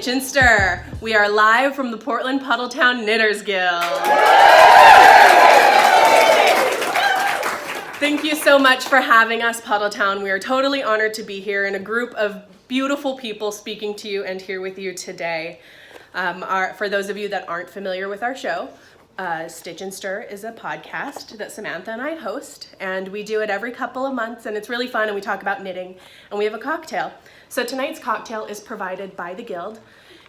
Stitch and Stir. We are live from the Portland Puddletown Knitters Guild. Thank you so much for having us, Puddletown. We are totally honored to be here in a group of beautiful people speaking to you and here with you today. For those of you that aren't familiar with our show, Stitch and Stir is a podcast that Samantha and I host, and we do it every couple of months, and it's really fun, and we talk about knitting, and we have a cocktail. So tonight's cocktail is provided by the Guild,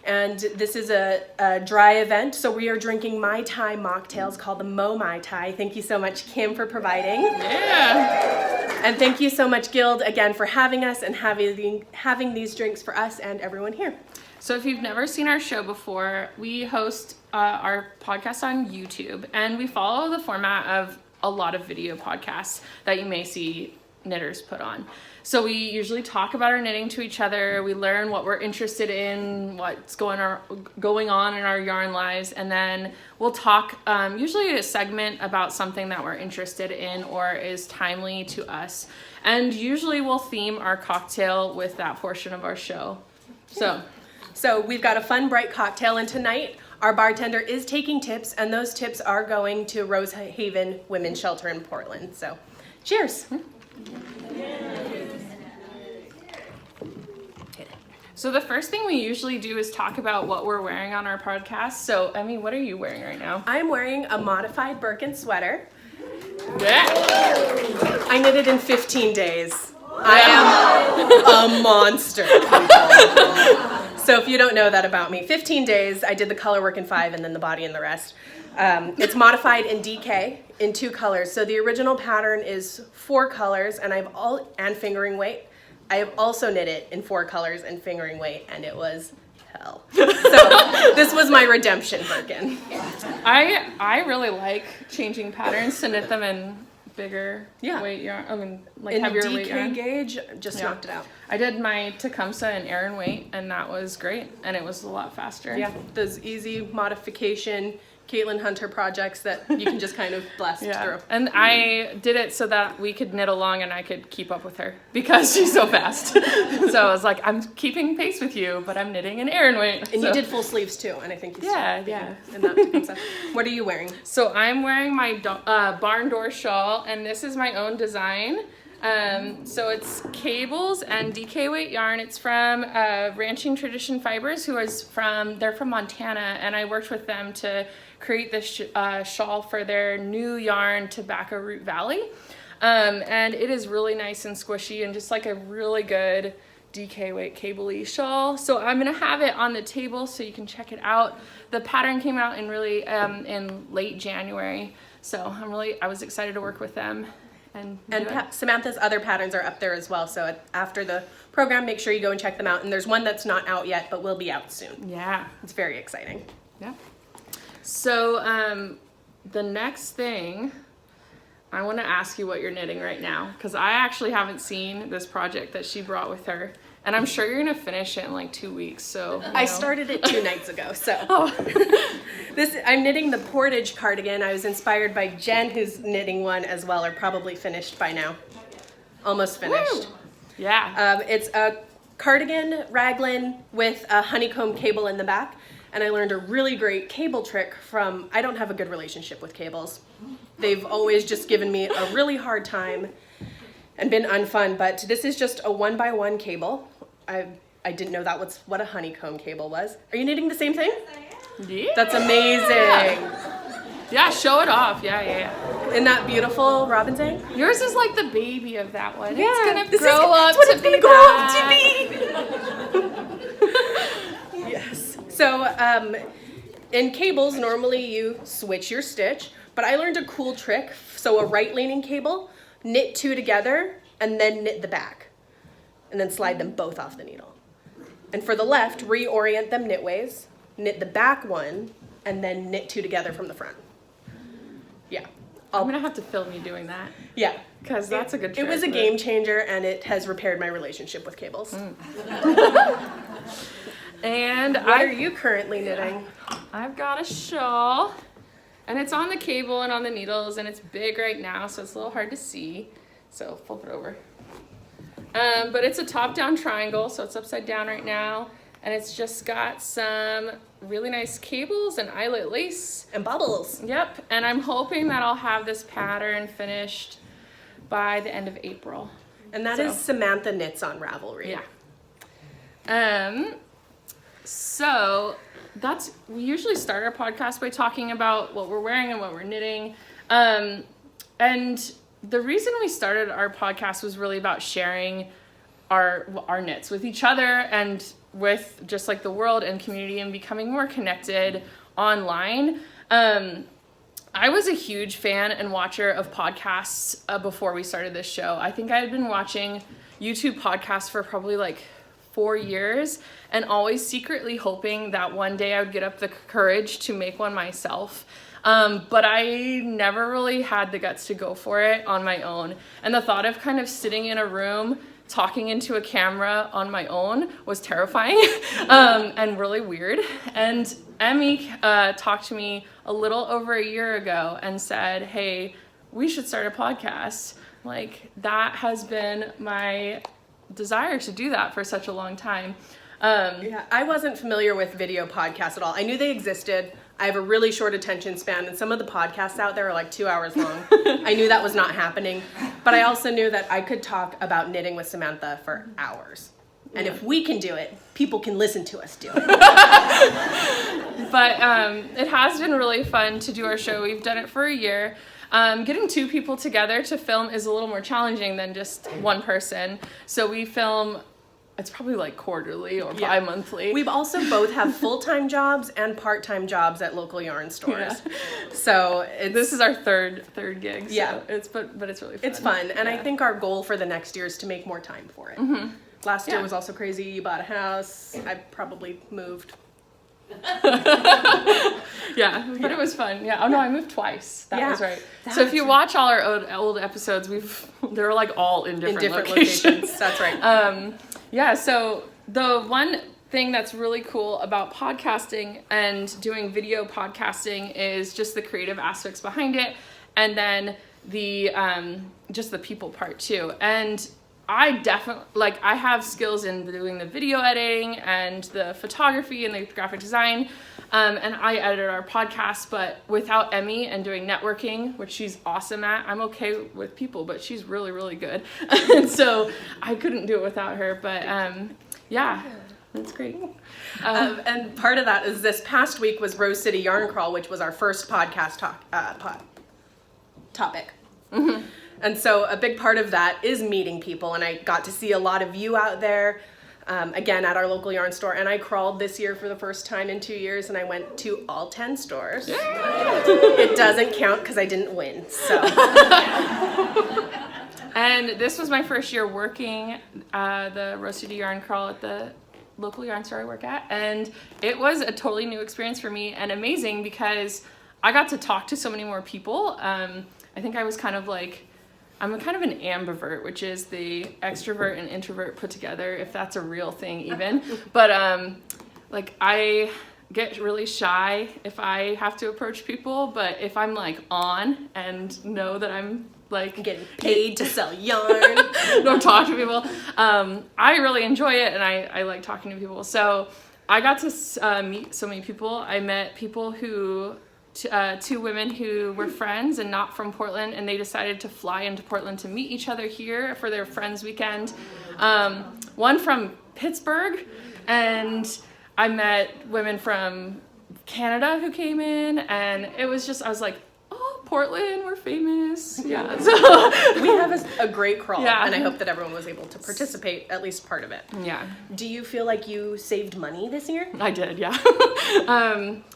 and this is a dry event, so we are drinking Mai Tai mocktails called the Mo Mai Tai. Thank you so much, Kim, for providing. Yeah. And thank you so much, Guild, again, for having us and having these drinks for us and everyone here. So if you've never seen our show before, we host our podcast on YouTube, and we follow the format of a lot of video podcasts that you may see knitters put on. So we usually talk about our knitting to each other, we learn what we're interested in, what's going on in our yarn lives, and then we'll talk, usually a segment about something that we're interested in or is timely to us. And usually we'll theme our cocktail with that portion of our show. So we've got a fun, bright cocktail, and tonight our bartender is taking tips, and those tips are going to Rose Haven Women's Shelter in Portland. So cheers. So the first thing we usually do is talk about what we're wearing on our podcast. So, Emme, what are you wearing right now? I'm wearing a modified Birkin sweater. Yeah. I knitted in 15 days. I am a monster, people. So if you don't know that about me, 15 days, I did the color work in 5 and then the body and the rest. It's modified in DK in 2 colors. So the original pattern is 4 colors and fingering weight. I have also knit it in 4 colors and fingering weight, and it was hell. So this was my redemption Birkin. I really like changing patterns to knit them in bigger weight yarn. I mean, like in heavier DK weight yarn. gauge, just knocked it out. I did my Tecumseh and Aran weight, and that was great, and it was a lot faster. Yeah, those easy modification Caitlin Hunter projects that you can just kind of blast through. And I did it so that we could knit along and I could keep up with her because she's so fast. So I was like, I'm keeping pace with you, but I'm knitting an Aran weight. And you did full sleeves too, and I think you Yeah. And that comes up. What are you wearing? So I'm wearing my barn door shawl, and this is my own design. So it's cables and DK weight yarn. It's from Ranching Tradition Fibers, they're from Montana, and I worked with them to create this shawl for their new yarn, Tobacco Root Valley. And it is really nice and squishy and just like a really good DK weight cable-y shawl. So I'm gonna have it on the table so you can check it out. The pattern came out in late January. So I was excited to work with them. And Samantha's other patterns are up there as well. So after the program, make sure you go and check them out. And there's one that's not out yet, but will be out soon. Yeah. It's very exciting. Yeah. So the next thing, I want to ask you what you're knitting right now, because I actually haven't seen this project that she brought with her. And I'm sure you're going to finish it in like 2 weeks. So I started it 2 nights ago. So I'm knitting the Portage cardigan. I was inspired by Jen, who's knitting one as well, or probably finished by now. Almost finished. Woo! Yeah. It's a cardigan raglan with a honeycomb cable in the back. And I learned a really great cable trick I don't have a good relationship with cables. They've always just given me a really hard time and been unfun, but this is just a 1x1 cable. I didn't know that was what a honeycomb cable was. Are you knitting the same thing? Yeah. That's amazing. Yeah, show it off. Yeah. Isn't that beautiful, Robin's egg? Yours is like the baby of that one. Yeah, it's gonna grow up to be. Yes. So in cables, normally you switch your stitch, but I learned a cool trick. So a right-leaning cable, knit 2 together, and then knit the back, and then slide them both off the needle. And for the left, reorient them knitways, knit the back one, and then knit 2 together from the front. Yeah. I'm gonna have to film you doing that. Yeah. Because that's a good trick. It was a game changer, and it has repaired my relationship with cables. And what are you currently knitting? I've got a shawl, and it's on the cable and on the needles, and it's big right now, so it's a little hard to see. So flip it over. But it's a top-down triangle, so it's upside down right now. and it's just got some really nice cables and eyelet lace. And bubbles. Yep, and I'm hoping that I'll have this pattern finished by the end of April. And that is Samantha Knits on Ravelry. Yeah. So we usually start our podcast by talking about what we're wearing and what we're knitting. And the reason we started our podcast was really about sharing our knits with each other and with just like the world and community and becoming more connected online. I was a huge fan and watcher of podcasts before we started this show. I think I had been watching YouTube podcasts for probably like 4 years and always secretly hoping that one day I would get up the courage to make one myself. But I never really had the guts to go for it on my own. And the thought of kind of sitting in a room talking into a camera on my own was terrifying and really weird. And Emmy talked to me a little over a year ago and said, hey, we should start a podcast. Like, that has been my desire to do that for such a long time. Yeah, I wasn't familiar with video podcasts at all. I knew they existed. I have a really short attention span, and some of the podcasts out there are like 2 hours long. I knew that was not happening, but I also knew that I could talk about knitting with Samantha for hours. And if we can do it, people can listen to us do it. But it has been really fun to do our show. We've done it for a year. Getting 2 people together to film is a little more challenging than just one person. So we film, it's probably like quarterly or bi-monthly. We've also both have full-time jobs and part-time jobs at local yarn stores. Yeah. So this is our third gig. So yeah. But it's really fun. It's fun. And I think our goal for the next year is to make more time for it. Mm-hmm. Last year was also crazy. You bought a house. I probably moved. But it was fun. Yeah. Oh no, I moved twice. That was right. So if you watch all our old episodes, they're like all in different locations. That's right. So the one thing that's really cool about podcasting and doing video podcasting is just the creative aspects behind it, and then the just the people part too. And I definitely, I have skills in doing the video editing and the photography and the graphic design, and I edited our podcast, but without Emmy and doing networking, which she's awesome at, I'm okay with people, but she's really, really good. And so I couldn't do it without her, but that's great. And part of that is this past week was Rose City Yarn Crawl, which was our first podcast topic. Mm-hmm. And so a big part of that is meeting people, and I got to see a lot of you out there, again, at our local yarn store, and I crawled this year for the first time in 2 years, and I went to all 10 stores. Yay! It doesn't count because I didn't win, so. And this was my first year working the Rose City Yarn Crawl at the local yarn store I work at, and it was a totally new experience for me and amazing because I got to talk to so many more people. I think I was I'm kind of an ambivert, which is the extrovert and introvert put together, if that's a real thing even. But I get really shy if I have to approach people, but if I'm on and know that I'm getting paid to sell yarn, don't talk to people, I really enjoy it, and I like talking to people. So I got to meet so many people. I met people who 2 women who were friends and not from Portland, and they decided to fly into Portland to meet each other here for their friends weekend. One from Pittsburgh, and I met women from Canada who came in, and it was just, I was like, oh, Portland, we're famous. Yeah. So we have a great crawl, and I hope that everyone was able to participate, at least part of it. Yeah. Do you feel like you saved money this year? I did, yeah.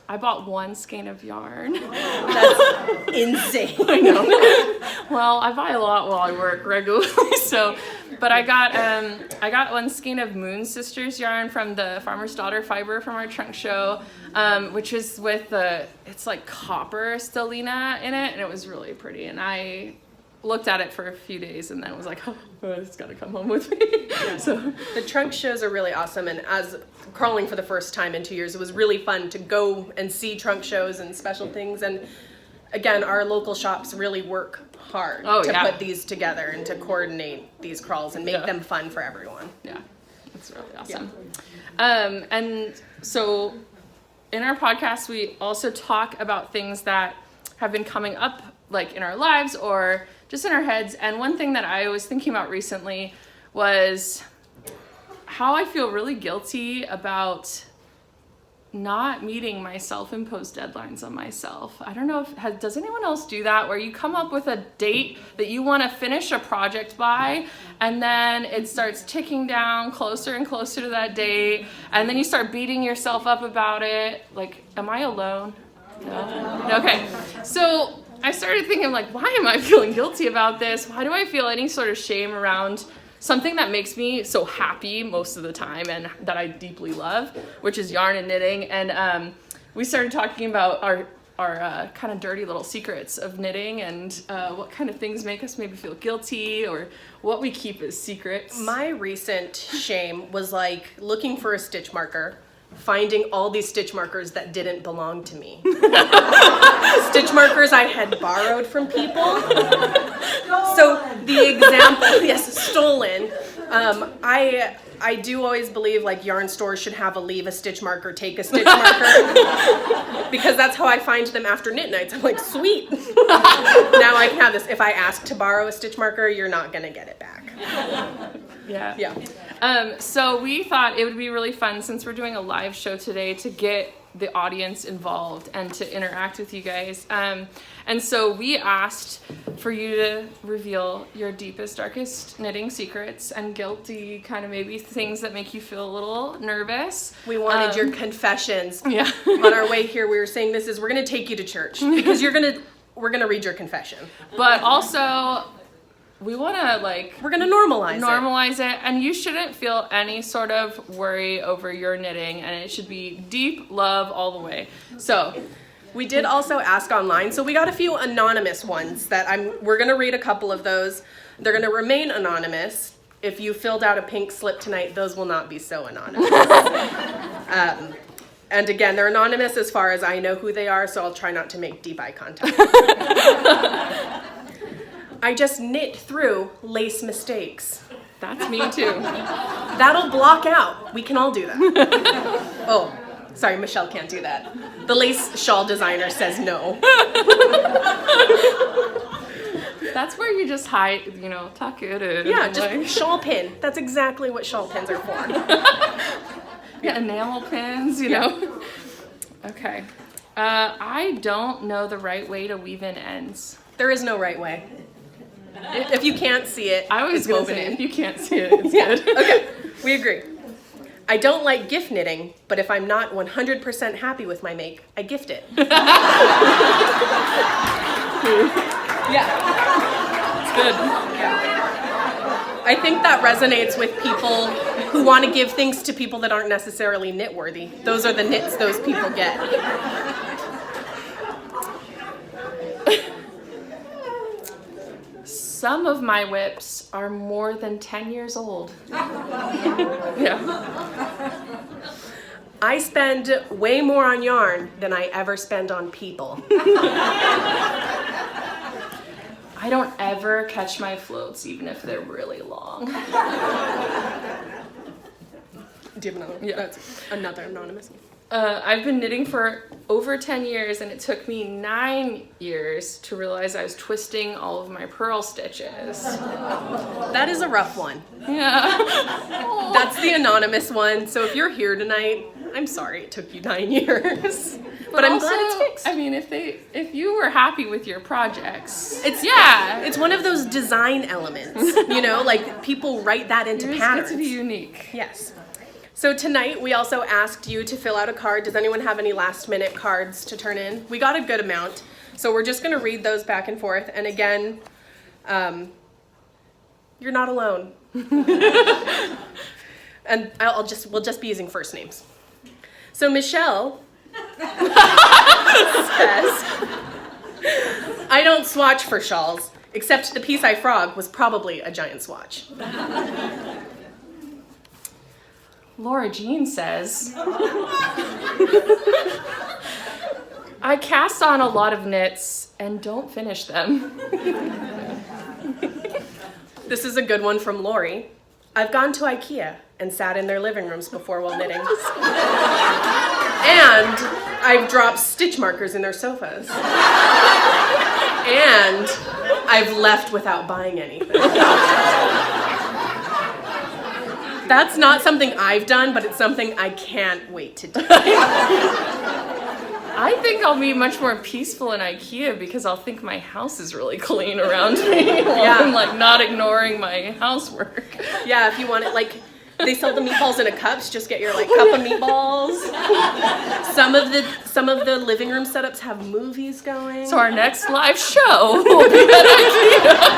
I bought 1 skein of yarn. That's insane. I know. Well, I buy a lot while I work regularly, but I got 1 skein of Moon Sisters yarn from the Farmer's Daughter fiber from our trunk show, which is with it's like copper stellina in it, and it was really pretty, and I looked at it for a few days and then was like, oh, it's got to come home with me. Yeah. So the trunk shows are really awesome, and as crawling for the first time in 2 years, it was really fun to go and see trunk shows and special things. And again, our local shops really work hard to put these together and to coordinate these crawls and make them fun for everyone. Yeah. It's really awesome. And so in our podcast, we also talk about things that have been coming up like in our lives or just in our heads. And one thing that I was thinking about recently was how I feel really guilty about not meeting my self-imposed deadlines on myself. I don't know if, does anyone else do that, where you come up with a date that you want to finish a project by, and then it starts ticking down closer and closer to that date, and then you start beating yourself up about it? Like, am I alone? No? Okay. So I started thinking, like, why am I feeling guilty about this? Why do I feel any sort of shame around something that makes me so happy most of the time and that I deeply love, which is yarn and knitting? And we started talking about our kind of dirty little secrets of knitting and what kind of things make us maybe feel guilty or what we keep as secrets. My recent shame was like looking for a stitch marker, finding all these stitch markers that didn't belong to me. Stitch markers I had borrowed from people. So the example, yes, stolen. I do always believe like yarn stores should have a leave a stitch marker, take a stitch marker, because that's how I find them after knit nights. I'm like, sweet. Now I can have this. If I ask to borrow a stitch marker, you're not gonna get it back. Yeah. So we thought it would be really fun, since we're doing a live show today, to get the audience involved and to interact with you guys. And so we asked for you to reveal your deepest, darkest knitting secrets and guilty kind of maybe things that make you feel a little nervous. We wanted your confessions. Yeah. On our way here, we were saying we're going to take you to church because we're going to read your confession. But also, we want to we're going to normalize it, and you shouldn't feel any sort of worry over your knitting, and it should be deep love all the way. So we did also ask online, so we got a few anonymous ones that we're going to read a couple of those. They're going to remain anonymous. If you filled out a pink slip tonight, those will not be so anonymous. And again, they're anonymous as far as I know who they are, so I'll try not to make deep eye contact. I just knit through lace mistakes. That's me too. That'll block out. We can all do that. Oh, sorry, Michelle can't do that. The lace shawl designer says no. That's where you just hide, tuck it in. Yeah, just shawl pin. That's exactly what shawl pins are for. Yeah, enamel pins, you know. Okay. I don't know the right way to weave in ends. There is no right way. If you can't see it, I was it's woven say, in. If you can't see it, it's good. Okay, we agree. I don't like gift knitting, but if I'm not 100% happy with my make, I gift it. Yeah. It's good. Yeah. I think that resonates with people who want to give things to people that aren't necessarily knit worthy. Those are the knits those people get. Some of my whips are more than 10 years old. Yeah. I spend way more on yarn than I ever spend on people. I don't ever catch my floats, even if they're really long. Do you have another? Yeah. That's another anonymous. I've been knitting for over 10 years, and it took me 9 years to realize I was twisting all of my purl stitches. That is a rough one. Yeah. That's the anonymous one. So if you're here tonight, I'm sorry it took you 9 years. But I'm also, glad it's fixed. I mean, if you were happy with your projects, it's one of those design elements. Like people write that into patterns. Get to be unique. Yes. So tonight we also asked you to fill out a card. Does anyone have any last minute cards to turn in? We got a good amount. So we're just going to read those back and forth. And again, you're not alone. And we'll just be using first names. So Michelle says, I don't swatch for shawls, except the piece I frog was probably a giant swatch. Laura Jean says, I cast on a lot of knits and don't finish them. This is a good one from Lori. I've gone to IKEA and sat in their living rooms before while knitting. And I've dropped stitch markers in their sofas. And I've left without buying anything. That's not something I've done, but it's something I can't wait to do. I think I'll be much more peaceful in IKEA because I'll think my house is really clean around me while I'm like not ignoring my housework. Yeah, if you want it, like, they sell the meatballs in a cups. Just get your like cup of meatballs. Some of the living room setups have movies going. So our next live show will be at IKEA.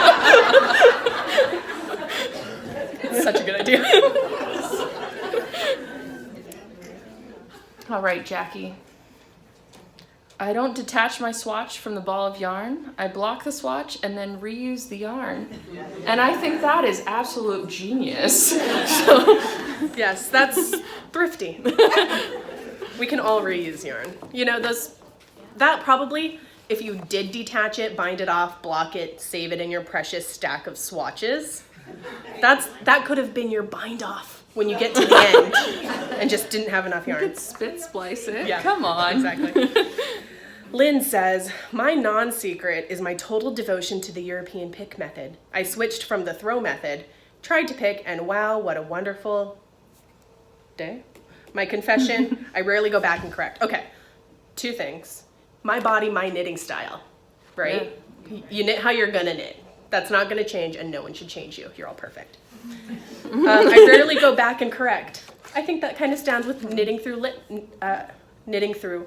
It's such a good idea. All right, Jackie. I don't detach my swatch from the ball of yarn. I block the swatch and then reuse the yarn. And I think that is absolute genius. So, yes, that's thrifty. We can all reuse yarn. You know, that probably, if you did detach it, bind it off, block it, save it in your precious stack of swatches, that could have been your bind off when you get to the end and just didn't have enough yarn. you could spit splice it. Yeah, Come on. Exactly. Lynn says, my non-secret is my total devotion to the European pick method. I switched from the throw method, tried to pick, and wow, what a wonderful day. My confession, I rarely go back and correct. Okay, 2 things. My body, my knitting style, right? Yeah. You knit how you're gonna knit. That's not gonna change, and no one should change you. You're all perfect. I rarely go back and correct. I think that kind of stands with knitting through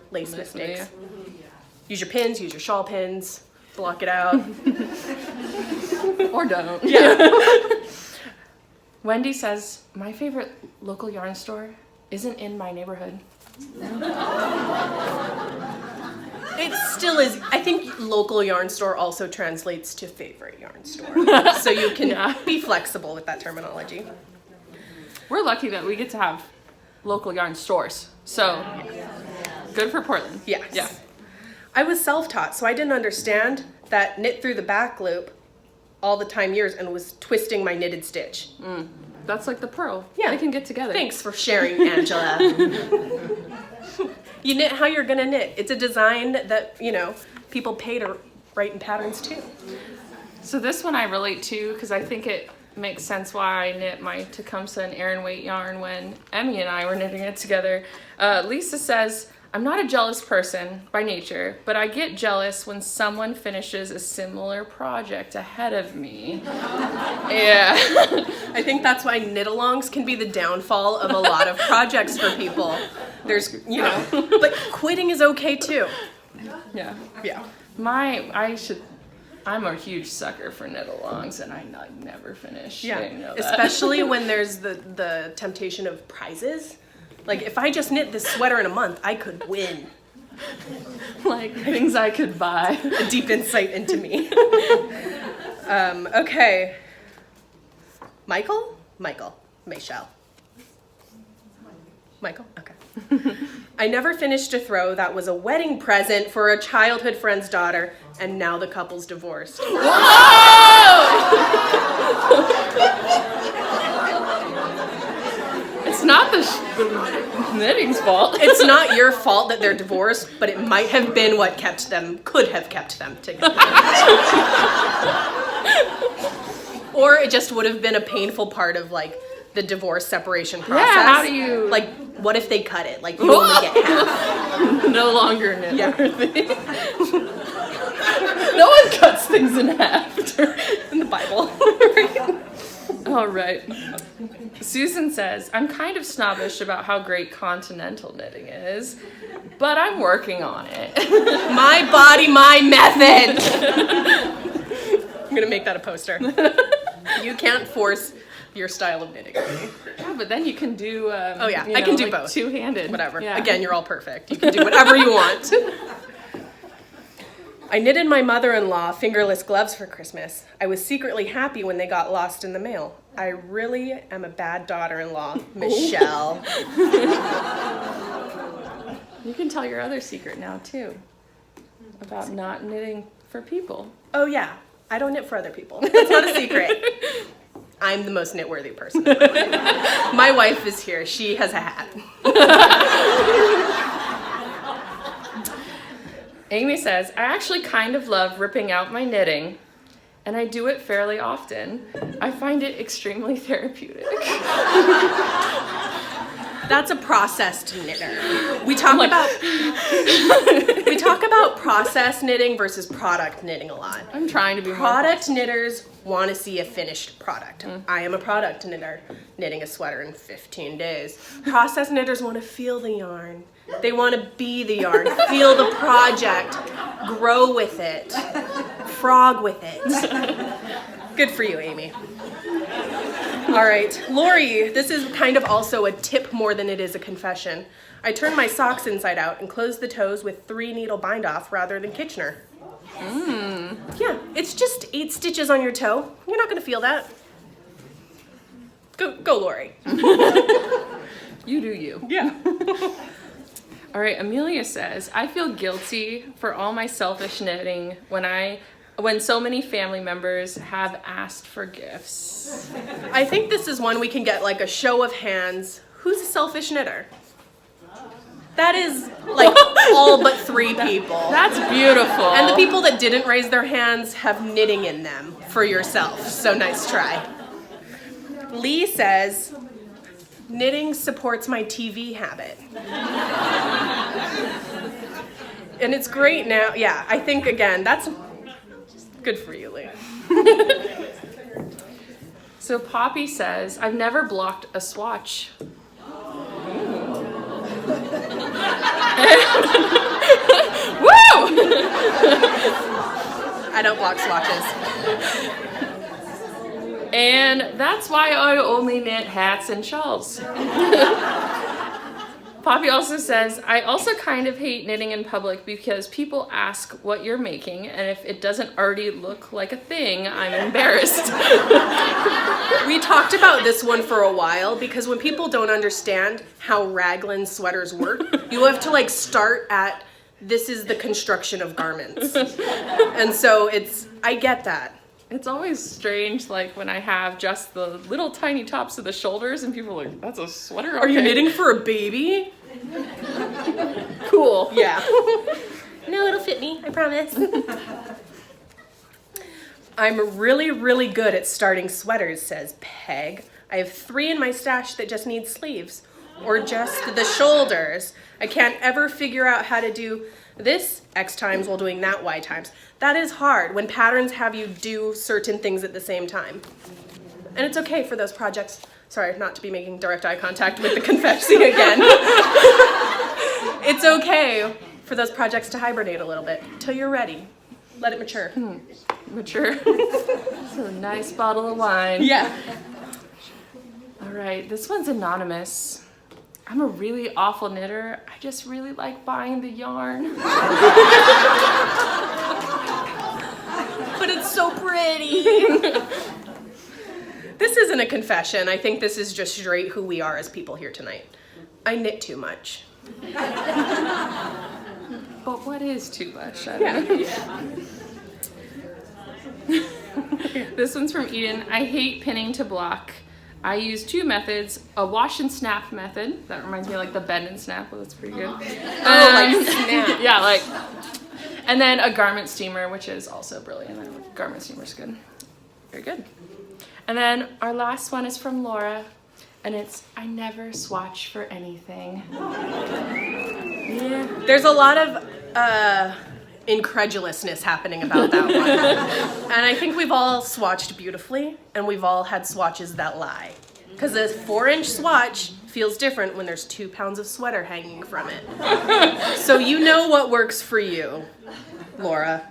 lace mistakes. Yeah. Use your pins, use your shawl pins, block it out. Or don't. Yeah. Wendy says, my favorite local yarn store isn't in my neighborhood. It still is. I think local yarn store also translates to favorite yarn store. So you can be flexible with that terminology. We're lucky that we get to have local yarn stores. So good for Portland. Yes. Yeah. I was self-taught, so I didn't understand that knit through the back loop all the time years and was twisting my knitted stitch. That's like the pearl. Yeah. They can get together. Thanks for sharing, Angela. You knit how you're gonna knit. It's a design that, you know, people pay to write in patterns too. So this one I relate to because I think it makes sense why I knit my Tecumseh and Aran weight yarn when Emme and I were knitting it together. Lisa says, I'm not a jealous person by nature, but I get jealous when someone finishes a similar project ahead of me. Yeah. I think that's why knit-alongs can be the downfall of a lot of projects for people. There's, you know, but quitting is okay too. Yeah. Yeah. I'm a huge sucker for knit-alongs, and I never finish. Yeah. You know that. Especially when there's the temptation of prizes. Like, if I just knit this sweater in a month, I could win. Like things I could buy. A deep insight into me. Okay. Michael? Michelle. Michael? Okay. I never finished a throw that was a wedding present for a childhood friend's daughter, and now the couple's divorced. It's not the knitting's fault. It's not your fault that they're divorced, but it might have been what could have kept them together. Or it just would have been a painful part of, like, the divorce separation process. Yeah, how do you... Like, what if they cut it? Like, you only get half. No longer knit. Yeah. No one cuts things in half. In the Bible. All right. Susan says, I'm kind of snobbish about how great continental knitting is, but I'm working on it. My body, my method. I'm going to make that a poster. You can't force your style of knitting on me. Yeah, but then you can do... I can do like both. Two-handed. Whatever. Yeah. Again, you're all perfect. You can do whatever you want. I knitted my mother-in-law fingerless gloves for Christmas. I was secretly happy when they got lost in the mail. I really am a bad daughter-in-law, Michelle. You can tell your other secret now, too, about not knitting for people. Oh, yeah. I don't knit for other people. That's not a secret. I'm the most knit-worthy person in my life. My wife is here. She has a hat. Amy says, I actually kind of love ripping out my knitting, and I do it fairly often. I find it extremely therapeutic. That's a processed knitter. We talk about process knitting versus product knitting a lot. I'm trying to be Product knitters want to see a finished product. I am a product knitter, knitting a sweater in 15 days. Process knitters want to feel the yarn. They want to be the yarn, feel the project, grow with it, frog with it. Good for you, Amy. All right, Lori, this is kind of also a tip more than it is a confession. I turn my socks inside out and close the toes with 3-needle bind off rather than Kitchener. Yeah, it's just 8 stitches on your toe. You're not gonna feel that. Go, Lori. You do you. Yeah. All right, Amelia says, I feel guilty for all my selfish knitting when so many family members have asked for gifts. I think this is one we can get like a show of hands. Who's a selfish knitter? That is like all but 3 people. That's beautiful. And the people that didn't raise their hands have knitting in them for yourself. So nice try. Lee says, knitting supports my TV habit. And it's great now. Yeah, I think, again, that's good for you, Lee. So Poppy says, I've never blocked a swatch. Woo! I don't block swatches. And that's why I only knit hats and shawls. Poppy also says, I also kind of hate knitting in public because people ask what you're making, and if it doesn't already look like a thing, I'm embarrassed. We talked about this one for a while because when people don't understand how raglan sweaters work, you have to like start at, this is the construction of garments. And so I get that. It's always strange, like when I have just the little tiny tops of the shoulders and people are like, that's a sweater? Are you knitting for a baby? Cool. Yeah. No, it'll fit me, I promise. I'm really, really good at starting sweaters, says Peg. I have 3 in my stash that just need sleeves, or just the shoulders. I can't ever figure out how to do this X times while doing that Y times. That is hard when patterns have you do certain things at the same time. And it's okay for those projects. Sorry, not to be making direct eye contact with the confetti again. It's okay for those projects to hibernate a little bit till you're ready. Let it mature. Mature. It's a nice bottle of wine. Yeah. All right, this one's anonymous. I'm a really awful knitter. I just really like buying the yarn. But it's so pretty. This isn't a confession. I think this is just straight who we are as people here tonight. I knit too much. But what is too much? I don't know. This one's from Eden. I hate pinning to block. I use 2 methods, a wash and snap method. That reminds me of like the bend and snap. Well, that's pretty good. Like snap. Yeah, like, and then a garment steamer, which is also brilliant. Garment steamer's good. Very good. And then our last one is from Laura, and it's, I never swatch for anything. Yeah. There's a lot of incredulousness happening about that one. And I think we've all swatched beautifully, and we've all had swatches that lie. Because a 4-inch swatch feels different when there's 2 pounds of sweater hanging from it. So you know what works for you, Laura.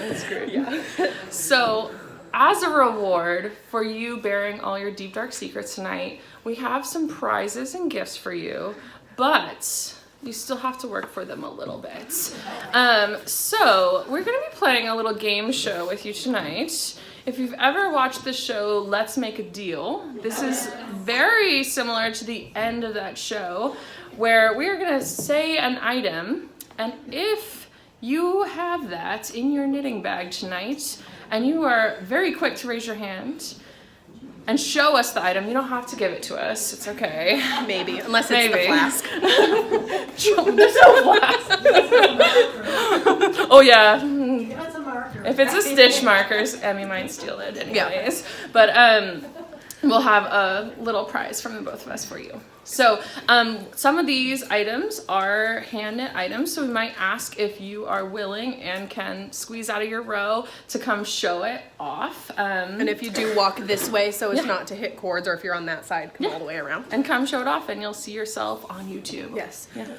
That's great. Yeah. So, as a reward for you bearing all your deep dark secrets tonight, we have some prizes and gifts for you, but you still have to work for them a little bit. So we're gonna be playing a little game show with you tonight. If you've ever watched the show Let's Make a Deal, this is very similar to the end of that show, where we're gonna say an item, and if you have that in your knitting bag tonight, and you are very quick to raise your hand and show us the item. You don't have to give it to us. It's okay. Maybe, unless it's the flask. There's no flask. Oh yeah. If it's a stitch markers, Emmy might steal it anyways. Yeah. But we'll have a little prize from the both of us for you. So some of these items are hand knit items, so we might ask if you are willing and can squeeze out of your row to come show it off. And if you do walk this way so as not to hit cords, or if you're on that side, come all the way around. And come show it off and you'll see yourself on YouTube. Yes. Yeah.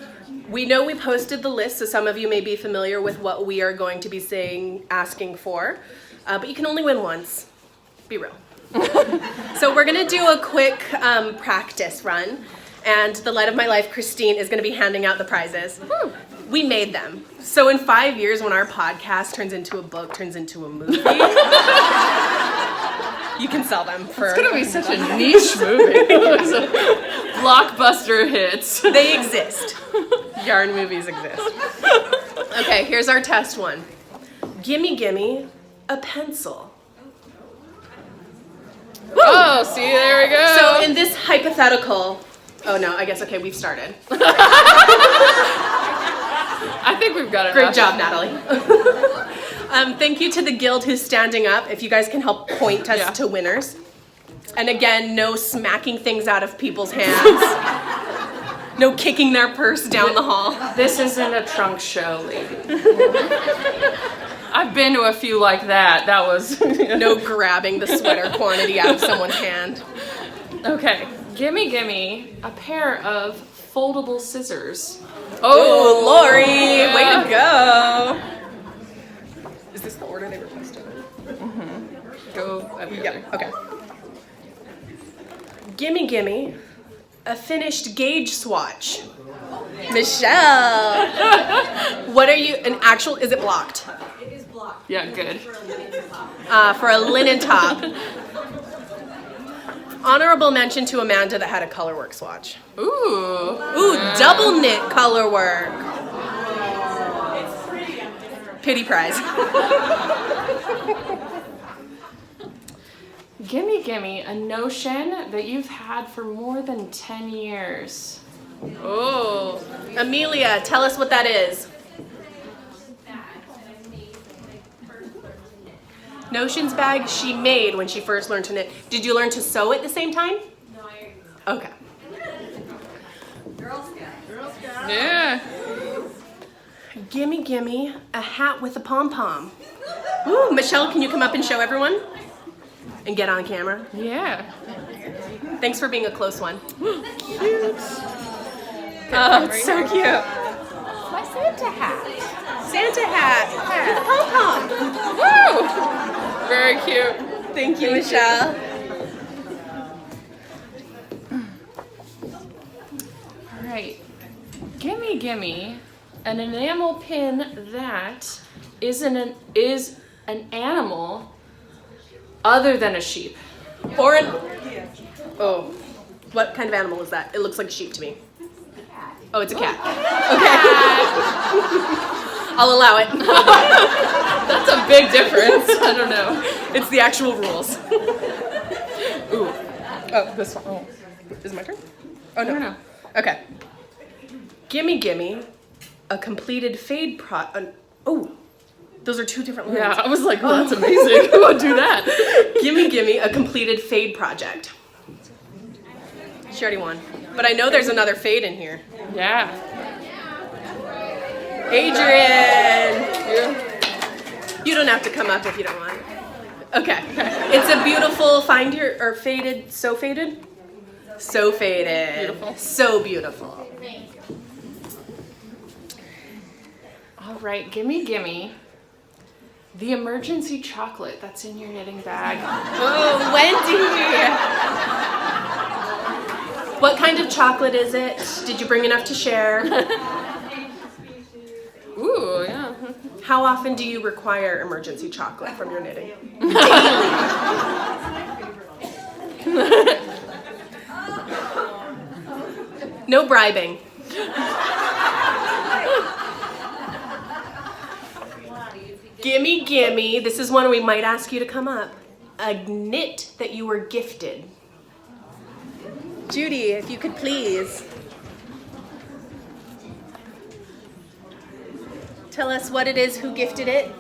We know we posted the list, so some of you may be familiar with what we are going to be asking for, but you can only win once. Be real. So we're gonna do a quick practice run, and the light of my life, Christine, is gonna be handing out the prizes. Woo. We made them. So in 5 years, when our podcast turns into a book, turns into a movie, you can sell them for... It's gonna be such a niche movie. Blockbuster hits. They exist. Yarn movies exist. Okay, here's our test one. Gimme, gimme a pencil. Woo! Oh, see, there we go. So in this hypothetical, oh no, I guess, okay, we've started. I think we've got it. Great job, Natalie. Thank you to the guild who's standing up. If you guys can help point us to winners. And again, no smacking things out of people's hands. No kicking their purse down the hall. This isn't a trunk show, lady. I've been to a few like that. That was... No grabbing the sweater quantity out of someone's hand. Okay, gimme a pair of foldable scissors. Oh, Lori, way to go. Is this the order they were posted in? Mm-hmm. Go every other. Okay. Gimme a finished gauge swatch. Michelle. What are you, is it blocked? It is blocked. Yeah, good. For a linen top. Honorable mention to Amanda that had a colorwork swatch. Ooh, double knit colorwork. Pity prize. Gimme a notion that you've had for more than 10 years. Oh, Amelia, tell us what that is. Notions bag she made when she first learned to knit. Did you learn to sew at the same time? No, I... Okay. Girl Scout. yeah. Gimme a hat with a pom-pom. Ooh, Michelle, can you come up and show everyone? And get on camera? Yeah. Thanks for being a close one. Cute. Oh, it's so cute. My Santa hat. Santa hat with a pom-pom. Woo! Very cute. Thank you, Michelle. All right. Gimme an enamel pin that is an animal other than a sheep. Or oh, what kind of animal is that? It looks like a sheep to me. Oh, it's a cat. Okay. I'll allow it. That's a big difference. I don't know. It's the actual rules. Ooh. Oh, this one. Oh. Is it my turn? Oh, no. No. Okay. Gimme a completed fade oh, those are two different lines. Yeah, I was like, oh, that's amazing. Who would do that? Gimme a completed fade project. She already won. But I know there's another fade in here. Yeah. Adrian! You don't have to come up if you don't want. Okay. It's a beautiful faded. So faded? Beautiful. So beautiful. All right, gimme the emergency chocolate that's in your knitting bag. Oh, Wendy! What kind of chocolate is it? Did you bring enough to share? Ooh, yeah. How often do you require emergency chocolate from your knitting? Daily. No bribing. Gimme, gimme. This is one we might ask you to come up. A knit that you were gifted. Judy, if you could please. Tell us what it is, who gifted it.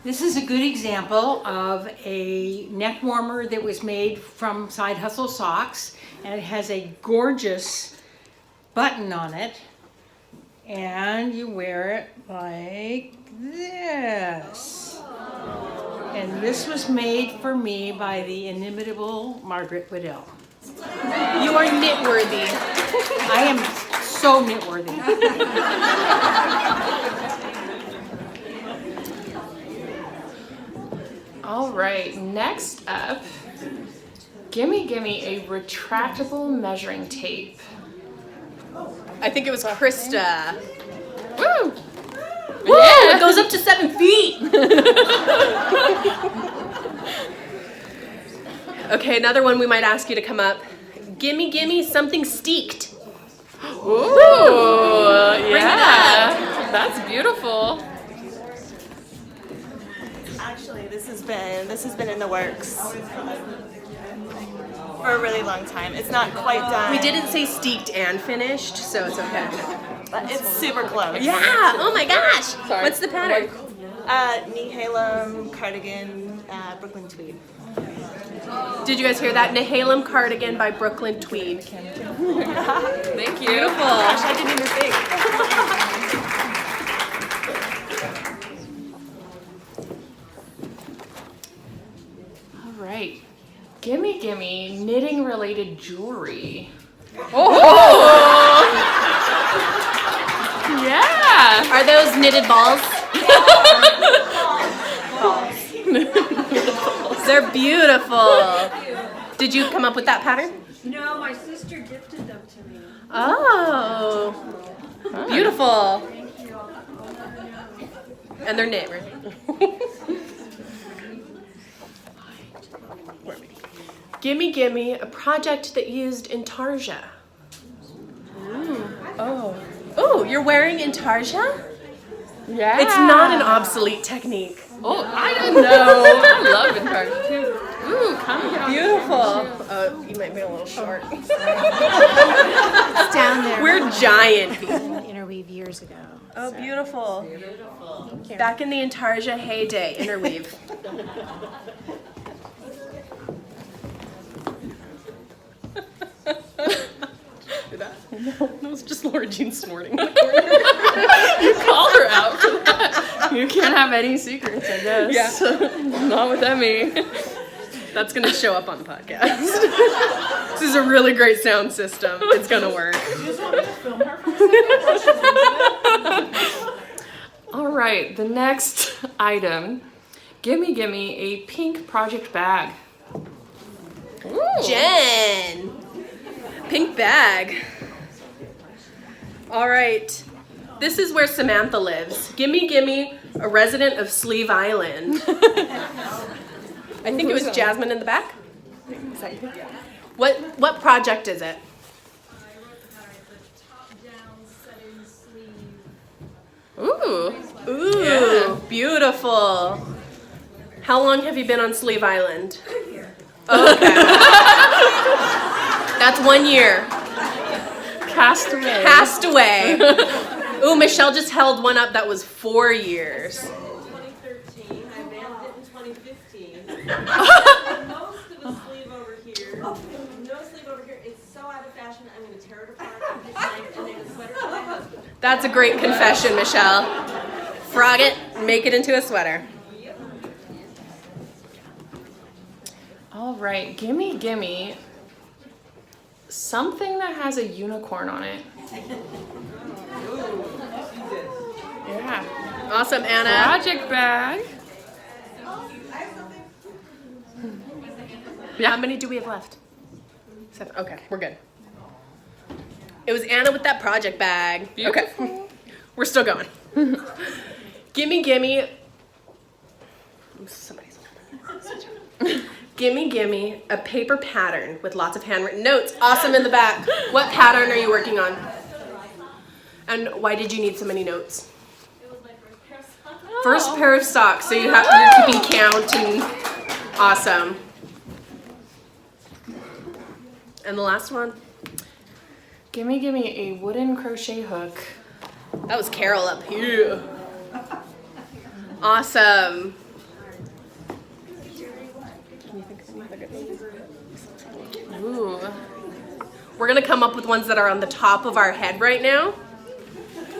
This is a good example of a neck warmer that was made from Side Hustle socks, and it has a gorgeous button on it, and you wear it like this. And this was made for me by the inimitable Margaret Waddell. You are knitworthy. I am so knitworthy. All right, next up, gimme a retractable measuring tape. I think it was Krista. Woo! Woo! Yeah. It goes up to 7 feet. Okay, another one we might ask you to come up. Gimme something steeked. Ooh, Bring it yeah, that's beautiful. Actually, this has been in the works for a really long time. It's not quite done. We didn't say steeked and finished, so it's okay. But it's super close. Yeah, oh my gosh. Sorry. What's the pattern? Nehalem cardigan, Brooklyn tweed. Did you guys hear that? Nehalem cardigan by Brooklyn Tweed. Thank you. Beautiful. Gosh, I didn't even think. All right, gimme knitting related jewelry. Oh! Yeah. Are those knitted balls? They're beautiful. Did you come up with that pattern? No, my sister gifted them to me. Oh, beautiful. Thank you. I'll let her know. And they're knit, right? Gimme a project that used intarsia. Oh, you're wearing intarsia? Yeah. It's not an obsolete technique. Oh, I didn't know. I love intarsia too. Ooh, come on. Beautiful. You might be a little short. It's down there. We're giant. Interweave years ago. Oh, beautiful. Back in the intarsia heyday, interweave. No, it was just Laura Jean snorting in the corner. You called her out for that. You can't have any secrets, I guess. Yeah. Not with Emmy. That's going to show up on the podcast. This is a really great sound system. It's going to work. All right, the next item. Gimme a pink project bag. Ooh. Jen. Pink bag. All right. This is where Samantha lives. Gimme a resident of Sleeve Island. I think it was Jasmine in the back. Is that you? What project is it? Ooh. Ooh, Yeah. beautiful. How long have you been on Sleeve Island? Oh, okay. That's 1 year. Castaway. Passed away. Ooh, Michelle just held one up that was 4 years. 2013. I mailed it in 2015. Most of the sleeve over here. No sleeve over here. It's so out of fashion. I'm going to tear it apart and make a sweater for my husband. That's a great confession, Michelle. Frog it, make it into a sweater. All right, gimme something that has a unicorn on it. Yeah. Awesome, Anna. Project bag. Yeah. How many do we have left? 7. Okay, we're good. It was Anna with that project bag. Beautiful. Okay, we're still going. Gimme. Somebody's. Gimme a paper pattern with lots of handwritten notes. Awesome in the back. What pattern are you working on? And why did you need so many notes? It was my first pair of socks. First pair of socks, so you're keeping count and awesome. And the last one? Gimme a wooden crochet hook. That was Carol up here. Awesome. Ooh. We're gonna come up with ones that are on the top of our head right now.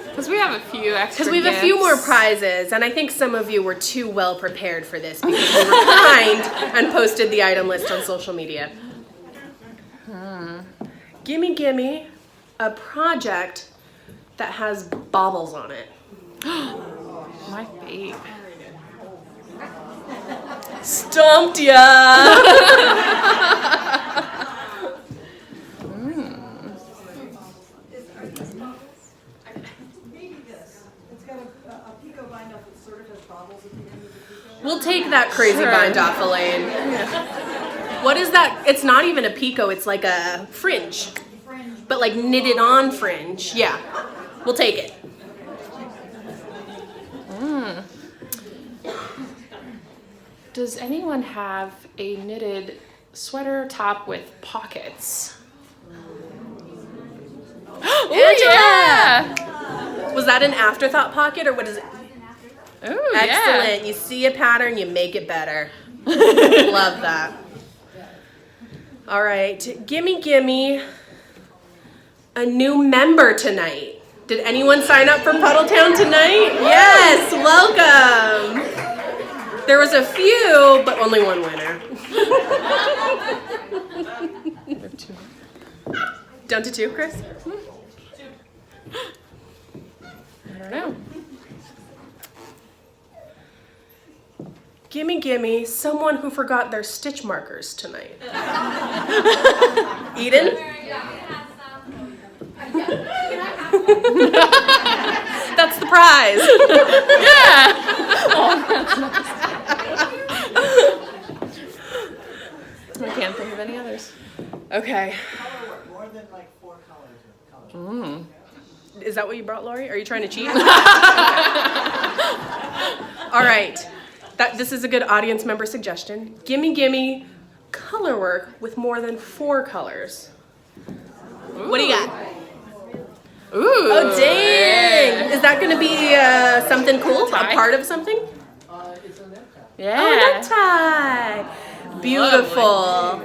Because we have a few extra Because we have a few more gifts. prizes, and I think some of you were too well prepared for this because you were kind and posted the item list on social media. Gimme a project that has baubles on it. My babe. Stumped ya! Maybe this. It's got a pico bind off that sort of has bobbles at the end of the pico. We'll take that crazy Sure. bind off, Elaine. What is that? It's not even a pico, it's like a fringe. But like knitted on fringe. Yeah. We'll take it. Does anyone have a knitted sweater top with pockets? Oh yeah! Was that an afterthought pocket or what is it? Oh Excellent. You see a pattern, you make it better. Love that. All right. Gimme a new member tonight. Did anyone sign up for Puddletown tonight? Yes, welcome. There was a few, but only one winner. Down to two, Chris? I don't know. Gimme someone who forgot their stitch markers tonight. Eden? That's the prize. Yeah. I can't think of any others. Okay. More than like 4 colors. Is that what you brought, Lori? Are you trying to cheat? All right. This is a good audience member suggestion. Gimme color work with more than 4 colors. What do you got? Ooh. Oh, dang. Is that going to be something cool? A part of something? It's a net cap. Yeah. Oh, necktie. Beautiful.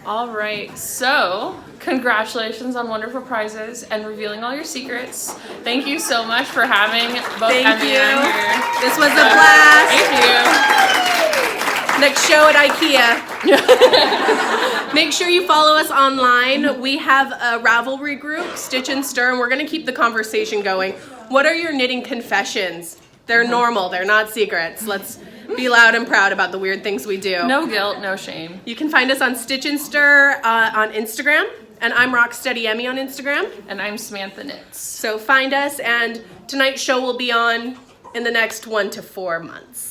All right, so congratulations on wonderful prizes and revealing all your secrets. Thank you so much for having both Thank Emme you. and I here. This was a blast. Thank Next show at IKEA. Make sure you follow us online. We have a Ravelry group, Stitch and Stir, and we're going to keep the conversation going. What are your knitting confessions? They're normal. They're not secrets. Let's be loud and proud about the weird things we do. you. No guilt, no shame. You can find us on Stitch and Stir on Instagram, and I'm rocksteadyemme on Instagram. And I'm Samantha Knits. So find us, and tonight's show will be on in the next 1 to 4 months.